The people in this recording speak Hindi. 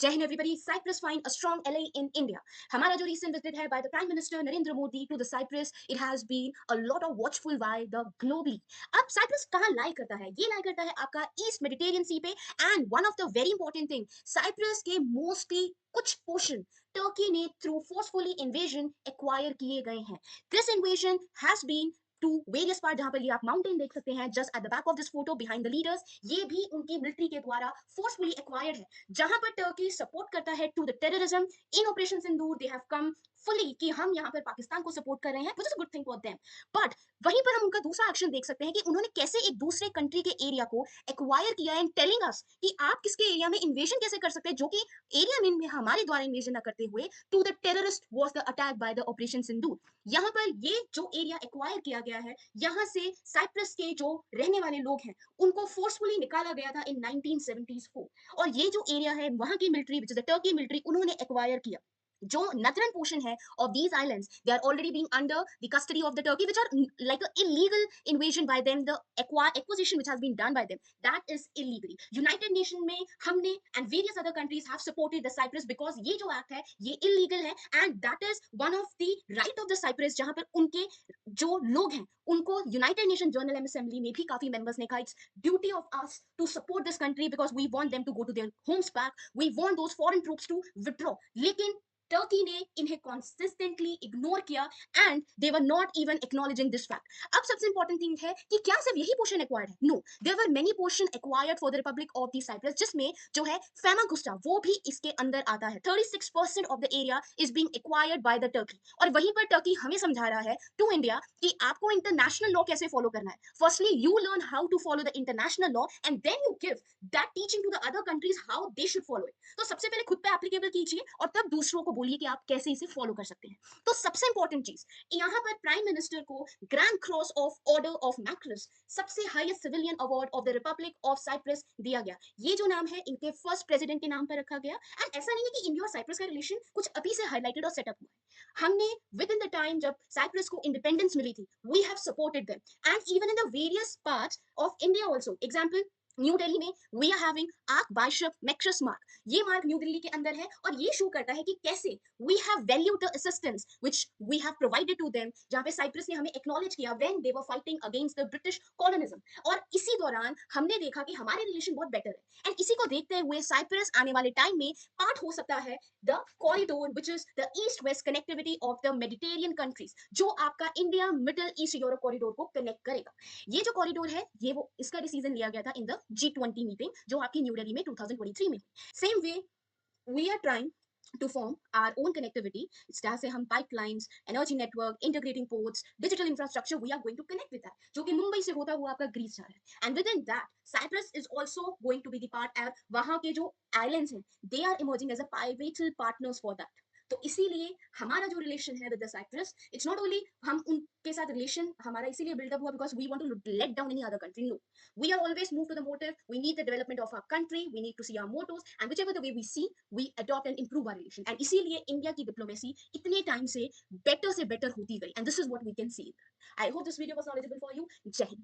जय हिंद everybody. Cyprus find a strong ally in India. हमारा जो रीसेंट विजिट है by the prime minister Narendra Modi to the Cyprus, it has been a lot of watchful by the globally. अब साइप्रस कहाँ लाई करता है? ये लाई करता है आपका ईस्ट मेडिटेरियन सी पे। And one of the very important thing, Cyprus के मोस्टली कुछ पोर्शन टर्की ने थ्रू फोर्सफुली इन्वेजन एक्वायर किए गए हैं। This invasion has been to various part, जहां पर ये आप माउंटेन देख सकते हैं just at the back of this photo behind the leaders, ये भी उनकी मिलिट्री के द्वारा फोर्सफुली एक्वायर्ड है। जहां पर टर्की सपोर्ट करता है to the terrorism in operation Sindoor, they have come fully कि हम यहाँ पर पाकिस्तान को सपोर्ट कर रहे हैं, which is a good thing for them. But वहीं पर हम उनका दूसरा एक्शन देख सकते हैं कि उन्होंने कैसे एक दूसरे कंट्री के एरिया को एक्वायर किया एंड टेलिंग अस कि आप किसके एरिया में इन्वेजन कैसे कर सकते हैं, जो कि एरिया में हमारे द्वारा इन्वेजन न करते हुए to the terrorist was the attack by the operation Sindoor. यहाँ पर ये जो एरिया एक्वायर किया गया है, यहाँ से साइप्रस के जो रहने वाले लोग हैं उनको फोर्सफुली निकाला गया था इन 1970s को। और ये जो एरिया है वहां की military, which is the Turkey military, उन्होंने एक्वायर किया। जो नदरन पोर्शन है of these islands, they are already being under the custody of the Turkey, which are like a illegal invasion by them, the acquisition which has been done by them, that is illegally। United nation में हमने and various other countries have supported the Cyprus because ये जो एक्ट है ये illegal है, and that is one of the right of the Cyprus, जहां पर उनके जो लोग हैं उनको यूनाइटेड नेशन जनरल असेंबली में भी काफी मेंबर्स ने कहा it's duty of us to support this country because we want them to go to their homes back, we want those foreign troops to withdraw. लेकिन टर्की ने इन्हें कंसिस्टेंटली इग्नोर किया and they were not even acknowledging this fact. अब सबसे इंपॉर्टेंट थिंग है कि क्या सिर्फ यही पोर्शन एक्वायर्ड है? No, there were many portion acquired for the republic of the Cyprus, जिसमें जो है फेमागुस्टा वो भी इसके अंदर आता है। 36% of the area is being acquired by the Turkey. और वहीं पर टर्की हमें समझा रहा है टू इंडिया कि आपको इंटरनेशनल लॉ कैसे फॉलो करना है। Firstly you learn how to follow the international law and then you give that teaching to the other countries how they should follow it. तो सबसे पहले खुद पे एप्लीकेबल कीजिए और तब दूसरों को बोलिए कि आप कैसे इसे फॉलो कर सकते हैं। तो सबसे इंपॉर्टेंट चीज, यहाँ पर प्राइम मिनिस्टर को grand cross of order of Makarios, सबसे highest civilian award of the republic of Cyprus, दिया गया। ये जो नाम है इनके फर्स्ट प्रेसिडेंट के नाम पर रखा गया। एंड ऐसा नहीं है कि इंडिया और साइप्रस का रिलेशन कुछ अभी से हाईलाइटेड और सेटअप हुआ है। हमने विद इन द टाइम जब साइप्रस को इंडिपेंडेंस मिली थी, we have supported them and even in the various parts of India also. Example, New Delhi में we are having archbishop Makarios mark. ये मार्क न्यू दिल्ली के अंदर है और ये शो करता है कि कैसे we have valued the assistance which we have provided to them, जहां पे साइप्रस ने हमें एक्नॉलेज किया when they were fighting against the British colonialism. और इसी दौरान हमने देखा कि हमारे रिलेशन बहुत बेटर है। एंड इसी को देखते हुए साइप्रस आने वाले टाइम में पार्ट हो सकता है the corridor which is the east west connectivity of the Mediterranean countries, जो आपका India middle east Europe corridor को कनेक्ट करेगा। ये जो कॉरिडोर है ये वो इसका डिसीजन लिया गया था इन द G20 मीटिंग, जो आपकी न्यू दिल्ली में 2023 में। Same way we are trying to form our own connectivity। जहाँ से हम pipelines, energy network, integrating ports, digital infrastructure, we are going to connect with that, जो कि मुंबई से होता हुआ आपका ग्रीस जा रहा है। And within that, Cyprus is also going to be the part, और वहाँ के जो islands हैं, they are emerging as a pivotal partners for that। तो इसीलिए हमारा जो रिलेशन है with the Cyprus, it's not only हम उनके साथ रिलेशन हमारा इसीलिए बिल्डअप हुआ because we want to let down any other country. No, we are always moved to the motive, we need the development of our country, we need to see our mottos, and whichever the way we see, we adopt and improve our relation। and इसीलिए इंडिया की डिप्लोमेसी इतने टाइम से बेटर होती गई, and this is what we can see। I hope this video was knowledgeable for you। जय हिंद।